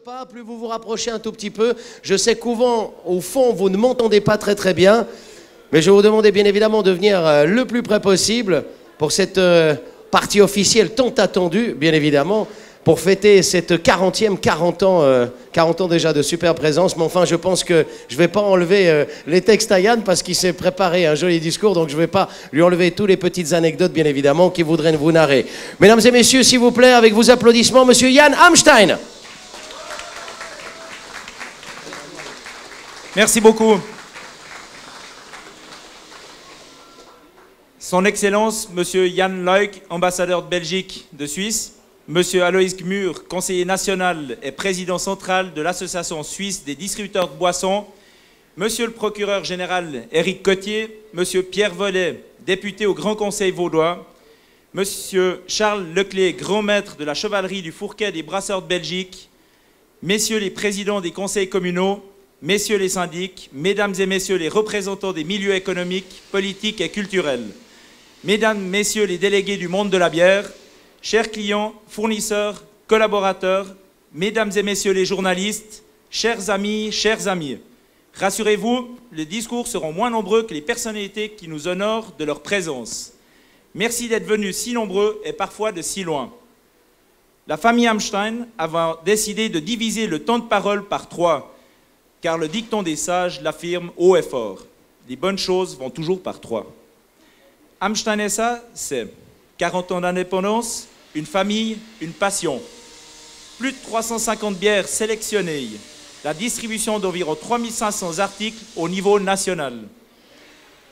Pas, plus vous vous rapprochez un tout petit peu. Je sais qu'au fond, vous ne m'entendez pas très bien, mais je vais vous demander bien évidemment de venir le plus près possible pour cette partie officielle tant attendue, bien évidemment, pour fêter cette 40e, 40 ans déjà de super présence. Mais enfin, je pense que je ne vais pas enlever les textes à Yann parce qu'il s'est préparé un joli discours, donc je ne vais pas lui enlever toutes les petites anecdotes, bien évidemment, qu'il voudrait vous narrer. Mesdames et messieurs, s'il vous plaît, avec vos applaudissements, Monsieur Jan Hamstein. Merci beaucoup. Son Excellence, Monsieur Jan Luik, ambassadeur de Belgique de Suisse, Monsieur Alois Gmür, conseiller national et président central de l'Association suisse des distributeurs de boissons, Monsieur le procureur général Éric Cottier, Monsieur Pierre Vollet, député au Grand Conseil vaudois, Monsieur Charles Leclé, grand maître de la chevalerie du Fourquet des brasseurs de Belgique, Messieurs les présidents des conseils communaux, Messieurs les syndics, Mesdames et Messieurs les représentants des milieux économiques, politiques et culturels, Mesdames, Messieurs les délégués du monde de la bière, chers clients, fournisseurs, collaborateurs, Mesdames et Messieurs les journalistes, chers amis, rassurez-vous, les discours seront moins nombreux que les personnalités qui nous honorent de leur présence. Merci d'être venus si nombreux et parfois de si loin. La famille Hamstein a décidé de diviser le temps de parole par 3. Car le dicton des sages l'affirme haut et fort. Les bonnes choses vont toujours par 3. Hamstein SA, c'est 40 ans d'indépendance, une famille, une passion. Plus de 350 bières sélectionnées, la distribution d'environ 3500 articles au niveau national.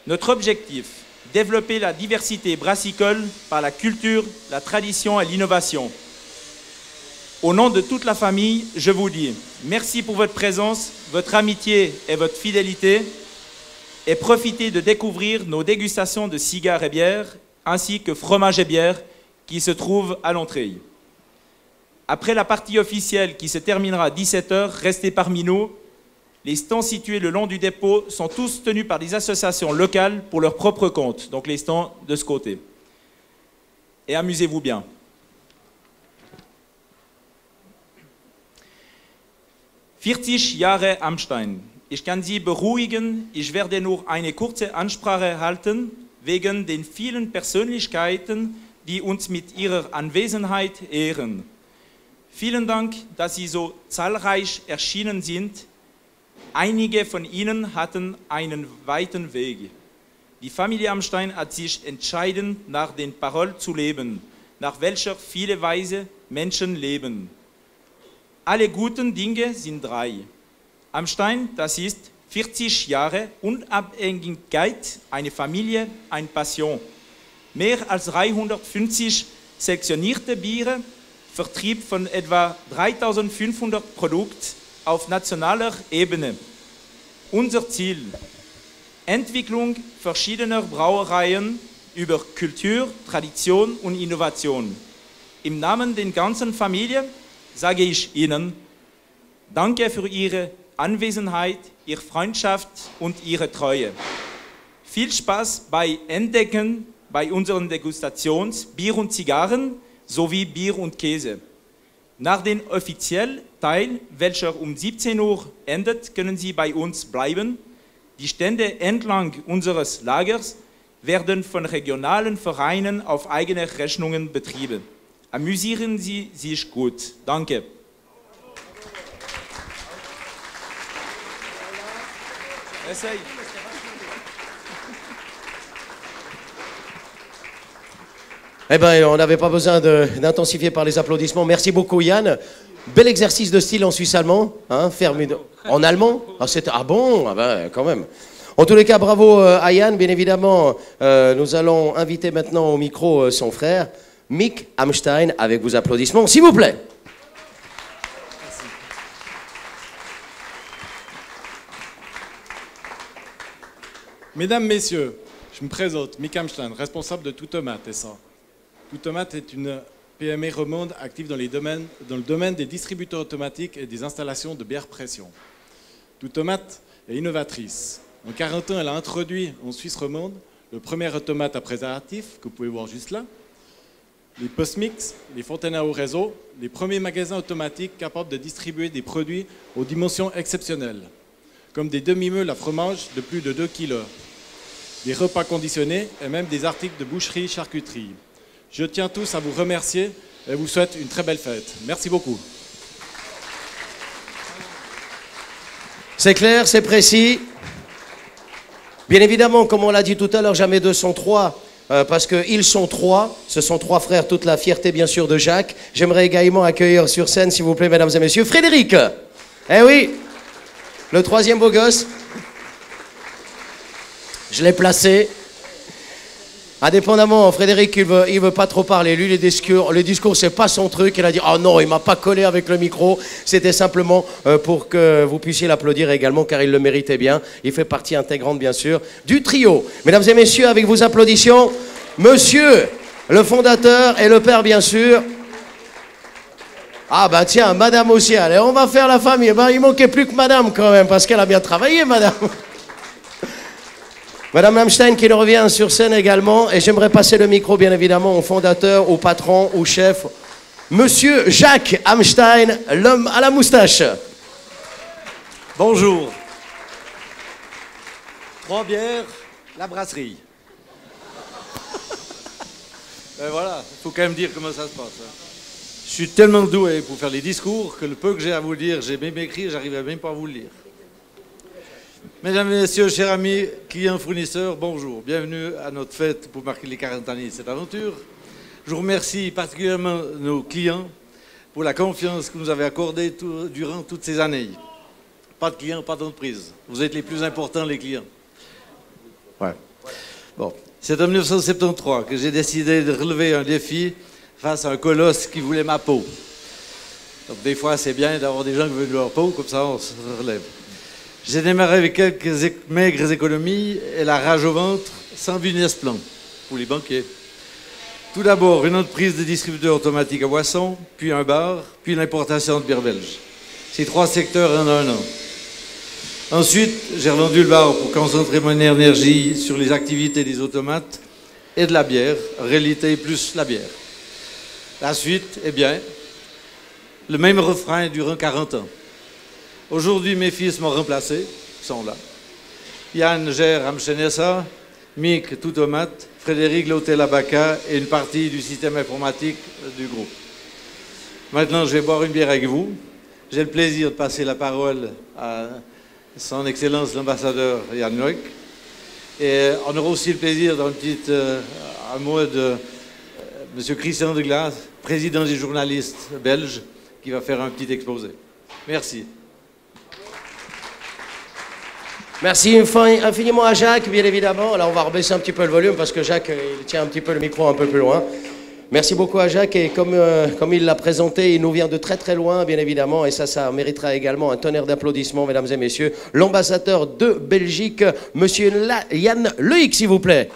Notre objectif, développer la diversité brassicole par la culture, la tradition et l'innovation. Au nom de toute la famille, je vous dis merci pour votre présence, votre amitié et votre fidélité et profitez de découvrir nos dégustations de cigares et bières ainsi que fromage et bière qui se trouvent à l'entrée. Après la partie officielle qui se terminera à 17 h, restez parmi nous. Les stands situés le long du dépôt sont tous tenus par des associations locales pour leur propre compte, donc les stands de ce côté. Et amusez-vous bien. 40 Jahre Hamstein. Ich kann Sie beruhigen, ich werde nur eine kurze Ansprache halten, wegen den vielen Persönlichkeiten, die uns mit ihrer Anwesenheit ehren. Vielen Dank, dass Sie so zahlreich erschienen sind. Einige von Ihnen hatten einen weiten Weg. Die Familie Hamstein hat sich entschieden, nach den Parolen zu leben, nach welcher viele weise Menschen leben. Alle guten Dinge sind 3. Hamstein, das ist 40 Jahre Unabhängigkeit, eine Familie, eine Passion. Mehr als 350 selektionierte Biere, Vertrieb von etwa 3500 Produkten auf nationaler Ebene. Unser Ziel, Entwicklung verschiedener Brauereien über Kultur, Tradition und Innovation. Im Namen der ganzen Familie sage ich Ihnen, danke für Ihre Anwesenheit, Ihre Freundschaft und Ihre Treue. Viel Spaß bei Entdecken bei unseren Degustations Bier und Zigarren sowie Bier und Käse. Nach dem offiziellen Teil, welcher um 17 Uhr endet, können Sie bei uns bleiben. Die Stände entlang unseres Lagers werden von regionalen Vereinen auf eigene Rechnungen betrieben. Amüsieren Sie sich gut. Danke. Eh bien, on n'avait pas besoin d'intensifier par les applaudissements. Merci beaucoup, Yann. Bel exercice de style en suisse allemand. Hein, en allemand ah bon, ah ben, quand même. En tous les cas, bravo à Yann. Bien évidemment, nous allons inviter maintenant au micro son frère, Mick Hamstein, avec vos applaudissements, s'il vous plaît. Merci. Mesdames, Messieurs, je me présente, Mick Hamstein, responsable de Tout Tomate SA. Tout Tomate est une PME romande active dans le domaine des distributeurs automatiques et des installations de bière pression. Tout Tomate est innovatrice. En 40 ans, elle a introduit en Suisse romande le premier automate à préservatif, que vous pouvez voir juste là, les postmix, les fontaines à eau réseau, les premiers magasins automatiques capables de distribuer des produits aux dimensions exceptionnelles, comme des demi-meules à fromage de plus de 2 kg, des repas conditionnés et même des articles de boucherie-charcuterie. Je tiens tous à vous remercier et vous souhaite une très belle fête. Merci beaucoup. C'est clair, c'est précis. Bien évidemment, comme on l'a dit tout à l'heure, jamais 2 sont 3. Parce qu'ils sont 3, ce sont 3 frères, toute la fierté bien sûr de Jacques. J'aimerais également accueillir sur scène, s'il vous plaît, mesdames et messieurs, Frédéric. Eh oui, le 3e beau gosse. Je l'ai placé. Indépendamment, Frédéric, il veut pas trop parler. Lui, les discours, c'est pas son truc. Il a dit, oh non, il m'a pas collé avec le micro. C'était simplement pour que vous puissiez l'applaudir également, car il le méritait bien. Il fait partie intégrante, bien sûr, du trio. Mesdames et messieurs, avec vos applaudissements, monsieur, le fondateur et le père, bien sûr. Ah bah tiens, madame aussi, allez, on va faire la famille. Bah, il manquait plus que madame quand même, parce qu'elle a bien travaillé, madame. Madame Amstein qui revient sur scène également, et j'aimerais passer le micro bien évidemment au fondateur, au patron, au chef, Monsieur Jacques Amstein, l'homme à la moustache. Bonjour. 3 bières, la brasserie. Ben voilà, il faut quand même dire comment ça se passe. Je suis tellement doué pour faire les discours que le peu que j'ai à vous dire, j'ai même écrit, j'arrive même pas à vous le lire. Mesdames et messieurs, chers amis, clients, fournisseurs, bonjour. Bienvenue à notre fête pour marquer les 40 années de cette aventure. Je vous remercie particulièrement nos clients pour la confiance que vous nous avez accordée durant toutes ces années. Pas de clients, pas d'entreprise. Vous êtes les plus importants, les clients. Ouais. Bon. C'est en 1973 que j'ai décidé de relever un défi face à un colosse qui voulait ma peau. Donc des fois, c'est bien d'avoir des gens qui veulent leur peau, comme ça on se relève. J'ai démarré avec quelques maigres économies et la rage au ventre, sans business plan pour les banquiers. Tout d'abord, une entreprise de distributeur automatique à boissons, puis un bar, puis l'importation de bière belge. Ces 3 secteurs en un an. Ensuite, j'ai revendu le bar pour concentrer mon énergie sur les activités des automates et de la bière, en réalité plus la bière. La suite, eh bien, le même refrain durant 40 ans. Aujourd'hui, mes fils m'ont remplacé, ils sont là. Yann gère Amchenessa, Mick Toutomat, Frédéric l'hôtel Abaca et une partie du système informatique du groupe. Maintenant, je vais boire une bière avec vous. J'ai le plaisir de passer la parole à son Excellence l'ambassadeur Jan Leuk. Et on aura aussi le plaisir d'un petit un mot de M. Christian de Glaas, président des journalistes belges, qui va faire un petit exposé. Merci. Merci infiniment à Jacques, bien évidemment. Alors on va rebaisser un petit peu le volume parce que Jacques, il tient un petit peu le micro un peu plus loin. Merci beaucoup à Jacques et comme il l'a présenté, il nous vient de très très loin, bien évidemment, et ça méritera également un tonnerre d'applaudissements, mesdames et messieurs. L'ambassadeur de Belgique, Monsieur Jan Leuk, s'il vous plaît.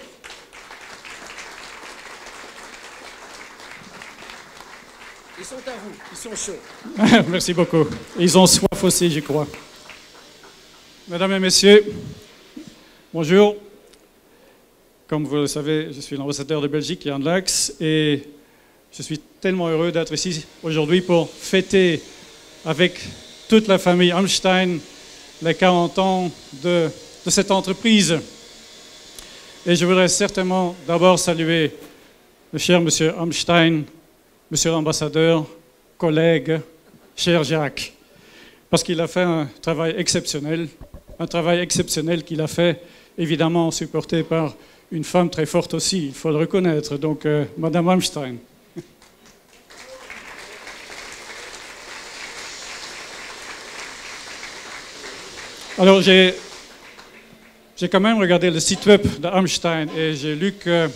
Ils sont à vous, ils sont chauds. Merci beaucoup. Ils ont soif aussi, je crois. Mesdames et messieurs, bonjour. Comme vous le savez, je suis l'ambassadeur de Belgique, Jan Leuk, et je suis tellement heureux d'être ici aujourd'hui pour fêter avec toute la famille Amstein les 40 ans de cette entreprise. Et je voudrais certainement d'abord saluer le cher monsieur Amstein, monsieur l'ambassadeur, collègue, cher Jacques, parce qu'il a fait un travail exceptionnel qu'il a fait, évidemment supporté par une femme très forte aussi, il faut le reconnaître, donc Madame Amstein. Alors j'ai quand même regardé le site web de Amstein et j'ai lu que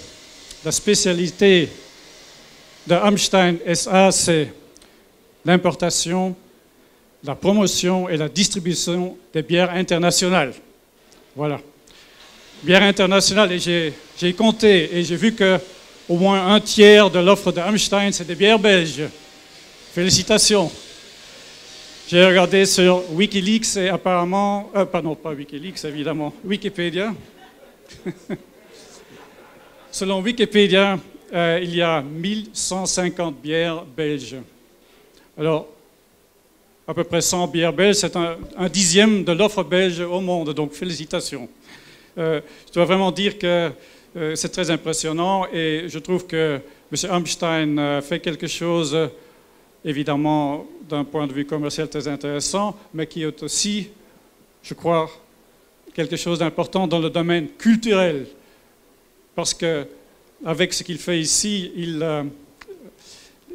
la spécialité de Amstein SA, c'est l'importation, la promotion et la distribution des bières internationales. Voilà. Bière internationale, et j'ai compté et j'ai vu que au moins un tiers de l'offre de Amstein, c'est des bières belges. Félicitations. J'ai regardé sur Wikileaks et apparemment, pardon, pas Wikileaks évidemment, Wikipédia. Selon Wikipédia, il y a 1150 bières belges. Alors, à peu près 100 bières belges, c'est un dixième de l'offre belge au monde, donc félicitations. Je dois vraiment dire que c'est très impressionnant et je trouve que M. Amstein fait quelque chose, évidemment, d'un point de vue commercial très intéressant, mais qui est aussi, je crois, quelque chose d'important dans le domaine culturel. Parce que avec ce qu'il fait ici,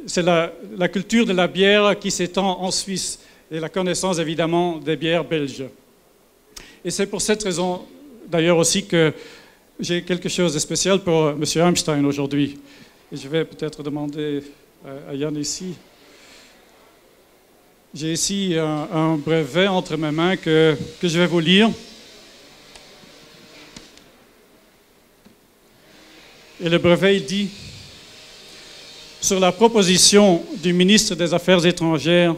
c'est la culture de la bière qui s'étend en Suisse et la connaissance évidemment des bières belges. Et c'est pour cette raison d'ailleurs aussi que j'ai quelque chose de spécial pour M. Amstein aujourd'hui. Et je vais peut-être demander à Yann ici. J'ai ici un brevet entre mes mains que je vais vous lire. Et le brevet, il dit, sur la proposition du ministre des Affaires étrangères,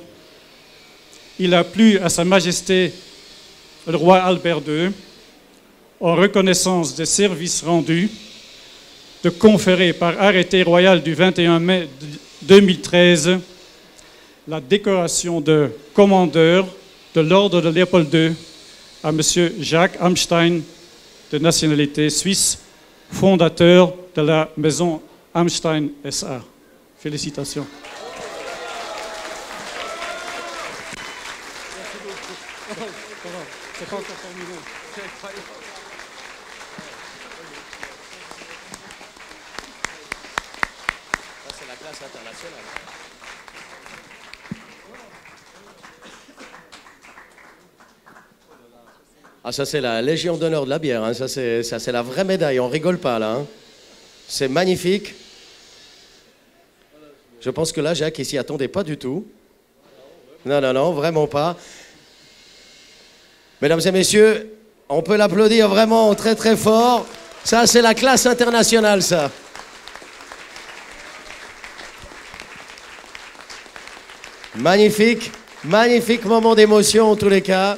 il a plu à Sa Majesté le roi Albert II, en reconnaissance des services rendus, de conférer par arrêté royal du 21 mai 2013 la décoration de commandeur de l'ordre de Léopold II à M. Jacques Amstein, de nationalité suisse, fondateur de la maison Amstein SA. Félicitations. C'est pas encore terminé. C'est la classe internationale. Ah, ça c'est la Légion d'honneur de la bière, hein. Ça c'est la vraie médaille, on rigole pas là. Hein. C'est magnifique. Je pense que là, Jacques, il s'y attendait pas du tout. Non, non, non, vraiment pas. Mesdames et messieurs, on peut l'applaudir vraiment très très fort. Ça, c'est la classe internationale, ça. Magnifique, magnifique moment d'émotion en tous les cas.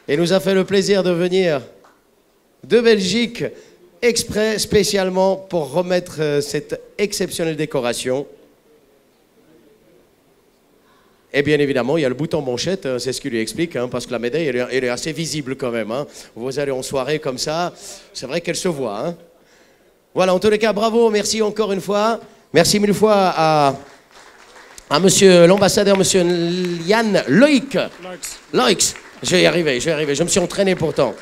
Et nous a fait le plaisir de venir de Belgique exprès spécialement pour remettre cette exceptionnelle décoration. Et bien évidemment, il y a le bouton manchette, c'est ce qui lui explique, hein, parce que la médaille, elle est assez visible quand même. Hein. Vous allez en soirée comme ça, c'est vrai qu'elle se voit. Hein. Voilà, en tous les cas, bravo, merci encore une fois. Merci mille fois à monsieur l'ambassadeur, monsieur Jan Loïc. Loïc. Je vais y arriver, je me suis entraîné pourtant.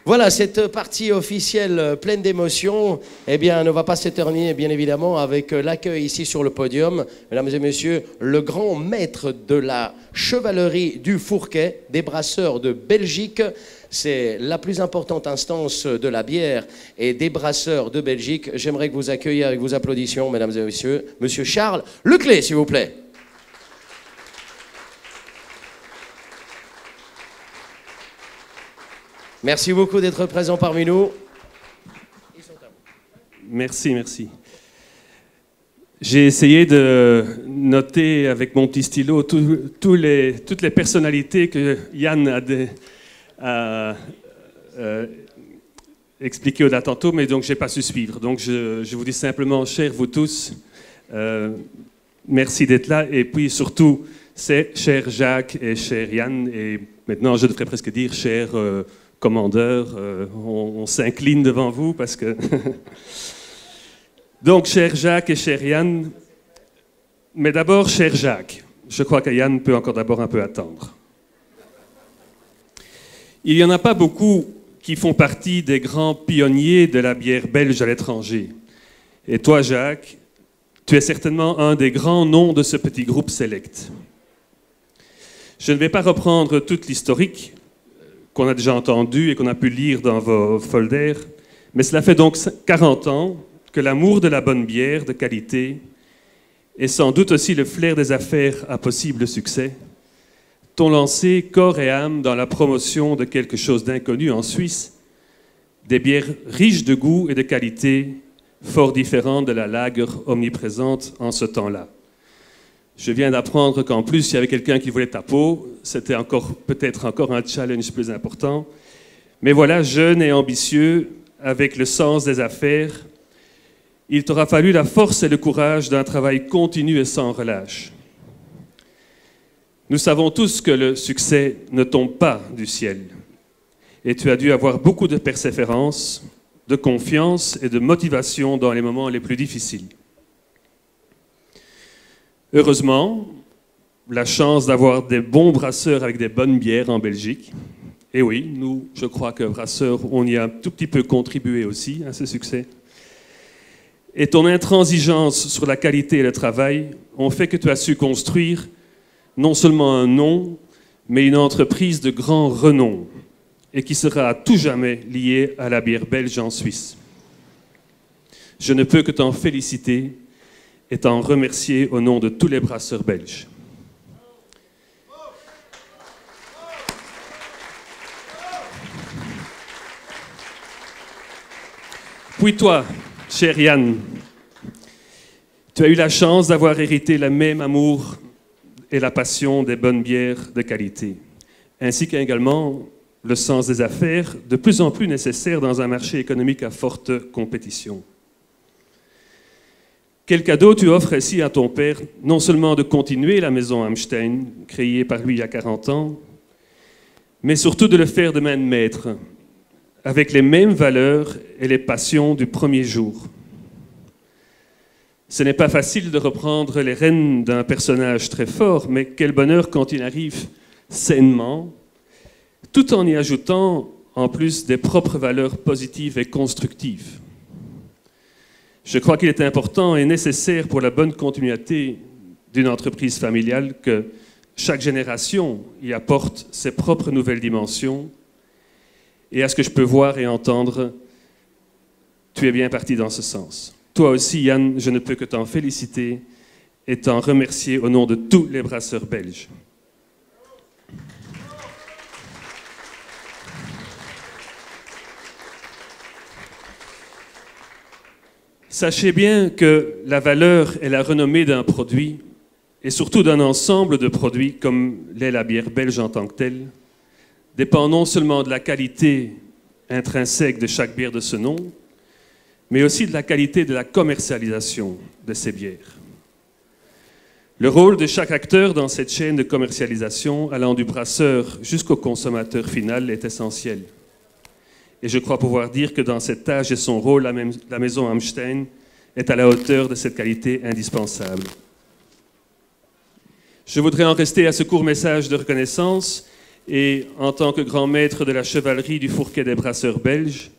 Voilà, cette partie officielle pleine d'émotions, eh bien, ne va pas s'éterniser, bien évidemment, avec l'accueil ici sur le podium. Mesdames et messieurs, le grand maître de la chevalerie du Fourquet, des brasseurs de Belgique. C'est la plus importante instance de la bière et des brasseurs de Belgique. J'aimerais que vous accueilliez avec vos applaudissements, mesdames et messieurs, monsieur Charles Leclé, s'il vous plaît. Merci beaucoup d'être présent parmi nous. Merci, merci. J'ai essayé de noter avec mon petit stylo toutes les personnalités que Yann a expliquées au-delà tantôt, mais donc je n'ai pas su suivre. Donc je vous dis simplement, chers vous tous, merci d'être là. Et puis surtout, c'est cher Jacques et cher Yann, et maintenant je devrais presque dire cher commandeur, on s'incline devant vous parce que... Donc, cher Jacques et cher Yann, mais d'abord, cher Jacques, je crois que Yann peut encore d'abord un peu attendre. Il n'y en a pas beaucoup qui font partie des grands pionniers de la bière belge à l'étranger. Et toi, Jacques, tu es certainement un des grands noms de ce petit groupe select. Je ne vais pas reprendre toute l'historique qu'on a déjà entendu et qu'on a pu lire dans vos folders, mais cela fait donc 40 ans que l'amour de la bonne bière de qualité et sans doute aussi le flair des affaires à possible succès t'ont lancé corps et âme dans la promotion de quelque chose d'inconnu en Suisse, des bières riches de goût et de qualité, fort différentes de la lager omniprésente en ce temps-là. Je viens d'apprendre qu'en plus, il y avait quelqu'un qui voulait ta peau. C'était peut-être encore un challenge plus important. Mais voilà, jeune et ambitieux, avec le sens des affaires, il t'aura fallu la force et le courage d'un travail continu et sans relâche. Nous savons tous que le succès ne tombe pas du ciel. Et tu as dû avoir beaucoup de persévérance, de confiance et de motivation dans les moments les plus difficiles. Heureusement, la chance d'avoir des bons brasseurs avec des bonnes bières en Belgique. Et oui, nous, je crois que brasseurs, on y a un tout petit peu contribué aussi à ce succès. Et ton intransigeance sur la qualité et le travail ont fait que tu as su construire non seulement un nom, mais une entreprise de grand renom et qui sera à tout jamais liée à la bière belge en Suisse. Je ne peux que t'en féliciter et t'en remercier au nom de tous les brasseurs belges. Puis toi, cher Yann, tu as eu la chance d'avoir hérité le même amour et la passion des bonnes bières de qualité, ainsi qu'également le sens des affaires, de plus en plus nécessaire dans un marché économique à forte compétition. Quel cadeau tu offres ici à ton père, non seulement de continuer la maison Amstein, créée par lui il y a 40 ans, mais surtout de le faire de main de maître, avec les mêmes valeurs et les passions du premier jour. Ce n'est pas facile de reprendre les rênes d'un personnage très fort, mais quel bonheur quand il arrive sainement, tout en y ajoutant en plus des propres valeurs positives et constructives. Je crois qu'il est important et nécessaire pour la bonne continuité d'une entreprise familiale que chaque génération y apporte ses propres nouvelles dimensions. Et à ce que je peux voir et entendre, tu es bien parti dans ce sens. Toi aussi, Yann, je ne peux que t'en féliciter et t'en remercier au nom de tous les brasseurs belges. Sachez bien que la valeur et la renommée d'un produit, et surtout d'un ensemble de produits comme l'est la bière belge en tant que telle, dépend non seulement de la qualité intrinsèque de chaque bière de ce nom, mais aussi de la qualité de la commercialisation de ces bières. Le rôle de chaque acteur dans cette chaîne de commercialisation, allant du brasseur jusqu'au consommateur final, est essentiel. Et je crois pouvoir dire que dans cette tâche et son rôle, la maison Amstein est à la hauteur de cette qualité indispensable. Je voudrais en rester à ce court message de reconnaissance et, en tant que grand maître de la chevalerie du Fourquet des brasseurs belges,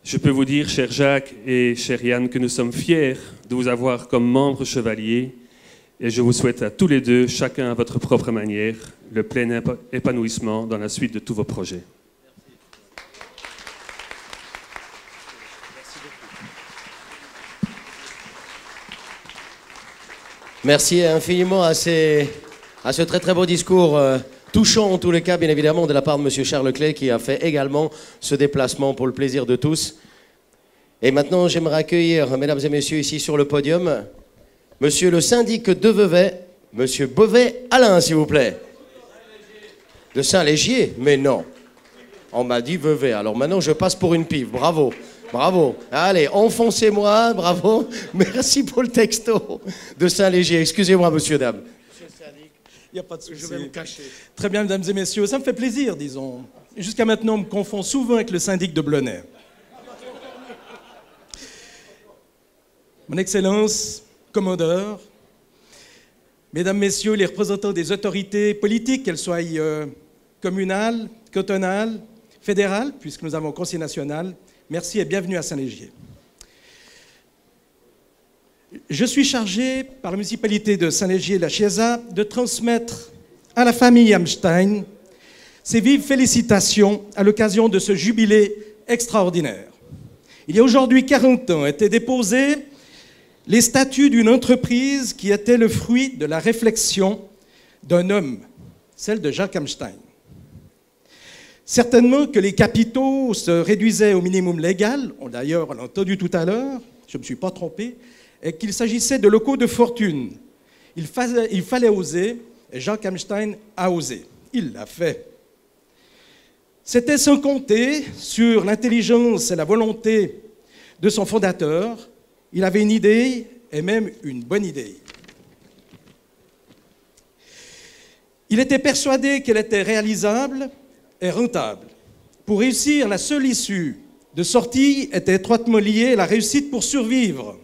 je peux vous dire, cher Jacques et cher Yann, que nous sommes fiers de vous avoir comme membres chevaliers et je vous souhaite à tous les deux, chacun à votre propre manière, le plein épanouissement dans la suite de tous vos projets. Merci infiniment à ce très très beau discours touchant en tous les cas, bien évidemment, de la part de M. Charles Clay qui a fait également ce déplacement pour le plaisir de tous. Et maintenant, j'aimerais accueillir, mesdames et messieurs, ici sur le podium, Monsieur le syndic de Vevey, Monsieur Beauvais Alain, s'il vous plaît. De Saint-Légier? Mais non. On m'a dit Vevey, alors maintenant je passe pour une pive, bravo. Bravo. Allez, enfoncez-moi, bravo. Merci pour le texto de Saint-Léger. Excusez-moi, monsieur, dame. Monsieur le syndic, il n'y a pas de souci. Je vais me cacher. Très bien, mesdames et messieurs. Ça me fait plaisir, disons. Jusqu'à maintenant, on me confond souvent avec le syndic de Blonay. Mon Excellence, Commandeur, Mesdames, Messieurs, les représentants des autorités politiques, qu'elles soient communales, cantonales, fédérales, puisque nous avons un Conseil national, merci et bienvenue à Saint-Légier. Je suis chargé par la municipalité de Saint-Légier-la Chiesa de transmettre à la famille Amstein ses vives félicitations à l'occasion de ce jubilé extraordinaire. Il y a aujourd'hui 40 ans étaient déposés les statuts d'une entreprise qui était le fruit de la réflexion d'un homme, celle de Jacques Amstein. Certainement que les capitaux se réduisaient au minimum légal, d'ailleurs on l'a entendu tout à l'heure, je ne me suis pas trompé, et qu'il s'agissait de locaux de fortune. Il fallait oser, et Jacques Amstein a osé. Il l'a fait. C'était sans compter sur l'intelligence et la volonté de son fondateur. Il avait une idée, et même une bonne idée. Il était persuadé qu'elle était réalisable et rentable. Pour réussir, la seule issue de sortie était étroitement liée à la réussite pour survivre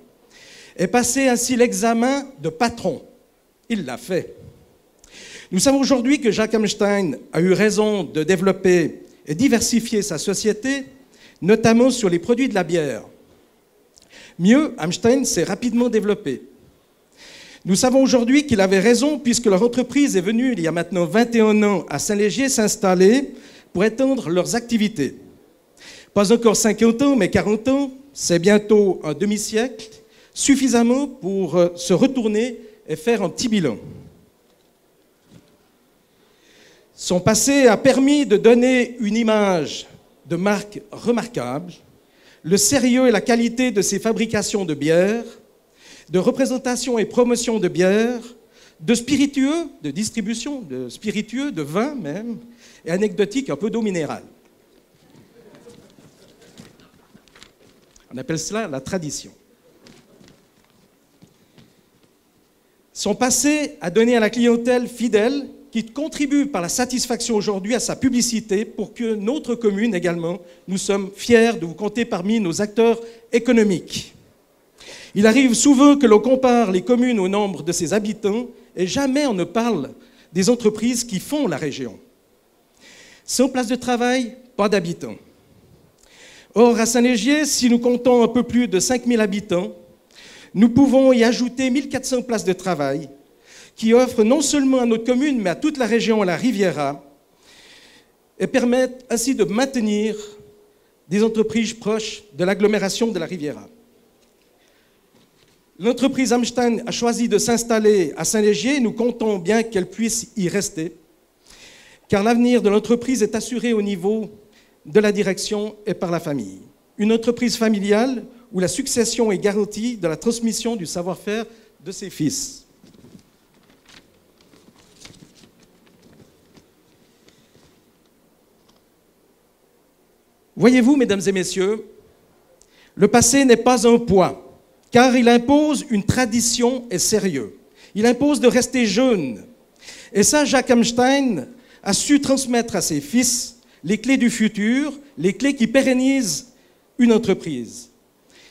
et passer ainsi l'examen de patron. Il l'a fait. Nous savons aujourd'hui que Jacques Hamstein a eu raison de développer et diversifier sa société, notamment sur les produits de la bière. Mieux, Hamstein s'est rapidement développé. Nous savons aujourd'hui qu'il avait raison puisque leur entreprise est venue, il y a maintenant 21 ans, à Saint-Légier s'installer pour étendre leurs activités. Pas encore 50 ans, mais 40 ans, c'est bientôt un demi-siècle, suffisamment pour se retourner et faire un petit bilan. Son passé a permis de donner une image de marque remarquable, le sérieux et la qualité de ses fabrications de bière, de représentation et promotion de bière, de spiritueux, de distribution de spiritueux, de vin même, et anecdotique, un peu d'eau minérale. On appelle cela la tradition. Son passé a donné à la clientèle fidèle qui contribue par la satisfaction aujourd'hui à sa publicité pour que notre commune également, nous sommes fiers de vous compter parmi nos acteurs économiques. Il arrive souvent que l'on compare les communes au nombre de ses habitants et jamais on ne parle des entreprises qui font la région. Sans place de travail, pas d'habitants. Or, à Saint-Légier, si nous comptons un peu plus de 5000 habitants, nous pouvons y ajouter 1400 places de travail qui offrent non seulement à notre commune, mais à toute la région, à la Riviera, et permettent ainsi de maintenir des entreprises proches de l'agglomération de la Riviera. L'entreprise Hamstein a choisi de s'installer à Saint-Légier et nous comptons bien qu'elle puisse y rester, car l'avenir de l'entreprise est assuré au niveau de la direction et par la famille. Une entreprise familiale où la succession est garantie de la transmission du savoir-faire de ses fils. Voyez-vous, mesdames et messieurs, le passé n'est pas un poids, car il impose une tradition et sérieux. Il impose de rester jeune. Et ça, Jacques Hamstein a su transmettre à ses fils les clés du futur, les clés qui pérennisent une entreprise.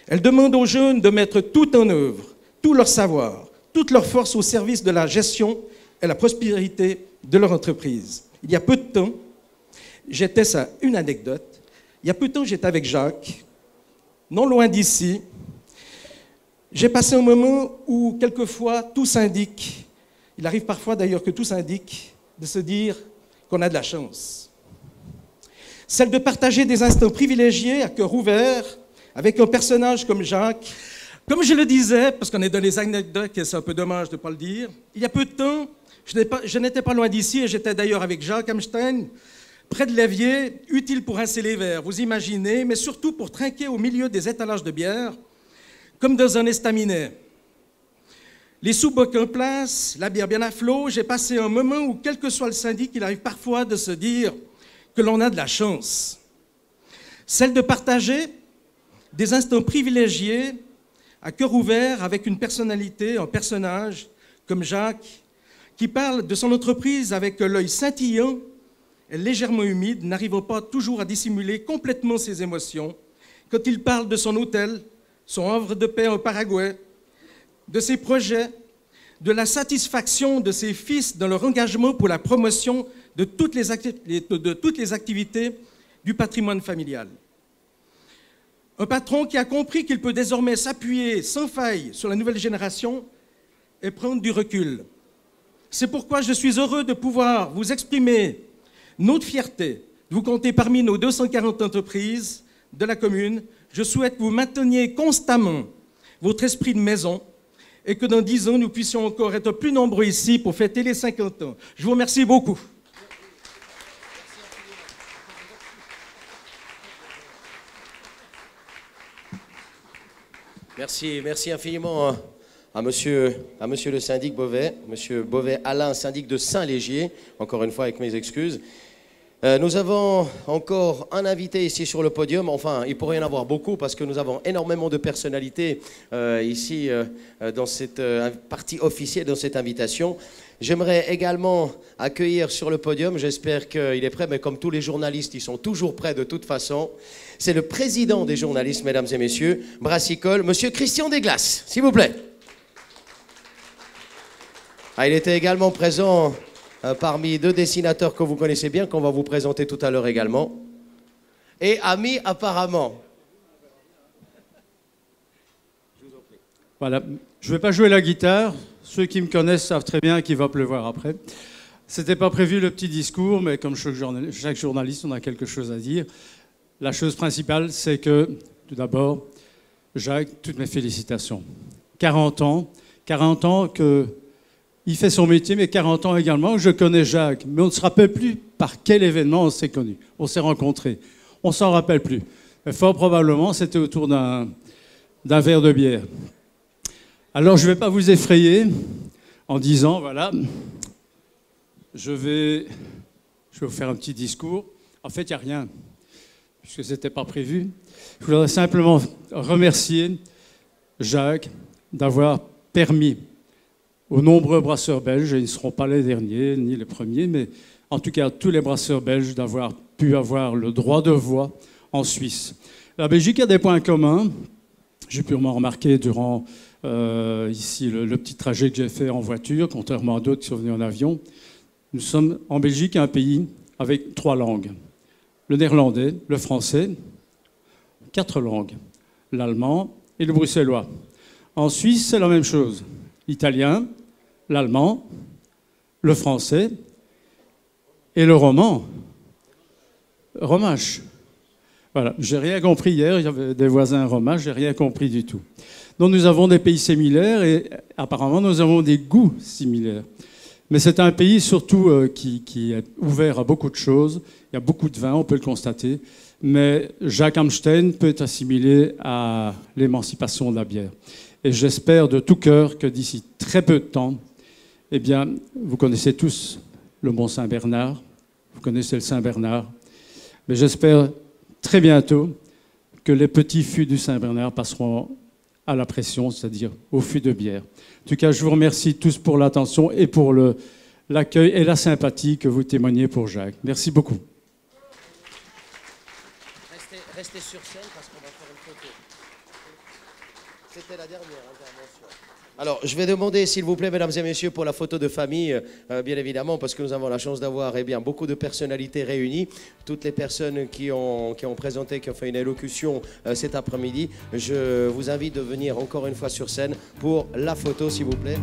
Elle demande aux jeunes de mettre tout en œuvre, tout leur savoir, toute leur force au service de la gestion et la prospérité de leur entreprise. Il y a peu de temps, j'étais ça, une anecdote, il y a peu de temps, j'étais avec Jacques, non loin d'ici. J'ai passé un moment où, quelquefois, tout s'indique, il arrive parfois d'ailleurs que tout s'indique, de se dire qu'on a de la chance. Celle de partager des instants privilégiés à cœur ouvert avec un personnage comme Jacques. Comme je le disais, parce qu'on est dans les anecdotes et c'est un peu dommage de ne pas le dire, il y a peu de temps, je n'étais pas loin d'ici et j'étais d'ailleurs avec Jacques Hamstein, près de l'évier, utile pour rincer les verres, vous imaginez, mais surtout pour trinquer au milieu des étalages de bière, comme dans un estaminet. Les sous-bocs en place, la bière bien à flot, j'ai passé un moment où, quel que soit le syndic, il arrive parfois de se dire que l'on a de la chance. Celle de partager des instants privilégiés, à cœur ouvert, avec une personnalité, un personnage comme Jacques, qui parle de son entreprise avec l'œil scintillant et légèrement humide, n'arrivant pas toujours à dissimuler complètement ses émotions, quand il parle de son hôtel, son havre de paix au Paraguay, de ses projets, de la satisfaction de ses fils dans leur engagement pour la promotion de toutes les activités du patrimoine familial. Un patron qui a compris qu'il peut désormais s'appuyer sans faille sur la nouvelle génération et prendre du recul. C'est pourquoi je suis heureux de pouvoir vous exprimer notre fierté de vous compter parmi nos 240 entreprises de la commune. Je souhaite que vous mainteniez constamment votre esprit de maison et que dans 10 ans, nous puissions encore être plus nombreux ici pour fêter les 50 ans. Je vous remercie beaucoup. Merci infiniment à monsieur le syndic Beauvais, monsieur Beauvais Alain, syndic de Saint-Légier, encore une fois avec mes excuses. Nous avons encore un invité ici sur le podium. Enfin, il pourrait y en avoir beaucoup parce que nous avons énormément de personnalités ici dans cette partie officielle, dans cette invitation. J'aimerais également accueillir sur le podium, j'espère qu'il est prêt, mais comme tous les journalistes, ils sont toujours prêts de toute façon. C'est le président des journalistes, mesdames et messieurs, Brassicole, monsieur Christian Desglaces, s'il vous plaît. Ah, il était également présent parmi deux dessinateurs que vous connaissez bien, qu'on va vous présenter tout à l'heure également. Et ami apparemment. Voilà, je ne vais pas jouer la guitare. Ceux qui me connaissent savent très bien qu'il va pleuvoir après. C'était pas prévu le petit discours, mais comme chaque journaliste, on a quelque chose à dire. La chose principale, c'est que, tout d'abord, Jacques, toutes mes félicitations. 40 ans qu'il fait son métier, mais 40 ans également que je connais Jacques. Mais on ne se rappelle plus par quel événement on s'est connus, on s'est rencontrés. On ne s'en rappelle plus. Mais fort probablement, c'était autour d'un verre de bière. Alors, je ne vais pas vous effrayer en disant, voilà, je vais vous faire un petit discours. En fait, il n'y a rien, puisque ce n'était pas prévu. Je voudrais simplement remercier Jacques d'avoir permis aux nombreux brasseurs belges, et ils ne seront pas les derniers, ni les premiers, mais en tout cas tous les brasseurs belges, d'avoir pu avoir le droit de voix en Suisse. La Belgique a des points communs. J'ai purement remarqué durant ici le petit trajet que j'ai fait en voiture, contrairement à d'autres qui sont venus en avion. Nous sommes en Belgique un pays avec 3 langues. Le néerlandais, le français, 4 langues, l'allemand et le bruxellois. En Suisse, c'est la même chose. L'italien, l'allemand, le français et le roman. Romache. Voilà, j'ai rien compris hier, il y avait des voisins romaches, j'ai rien compris du tout. Donc nous avons des pays similaires et apparemment nous avons des goûts similaires. Mais c'est un pays surtout qui est ouvert à beaucoup de choses. Il y a beaucoup de vins, on peut le constater. Mais Jacques Amstein peut être assimilé à l'émancipation de la bière. Et j'espère de tout cœur que d'ici très peu de temps, eh bien, vous connaissez tous le Mont-Saint-Bernard, vous connaissez le Saint-Bernard, mais j'espère très bientôt que les petits fûts du Saint-Bernard passeront à la pression, c'est-à-dire au fût de bière. En tout cas, je vous remercie tous pour l'attention et pour l'accueil et la sympathie que vous témoignez pour Jacques. Merci beaucoup. Restez sur scène parce qu'on va faire une photo. C'était la dernière intervention. Alors, je vais demander, s'il vous plaît, mesdames et messieurs, pour la photo de famille, bien évidemment, parce que nous avons la chance d'avoir beaucoup de personnalités réunies. Toutes les personnes qui ont présenté, qui ont fait une élocution cet après-midi, je vous invite de venir encore une fois sur scène pour la photo, s'il vous plaît.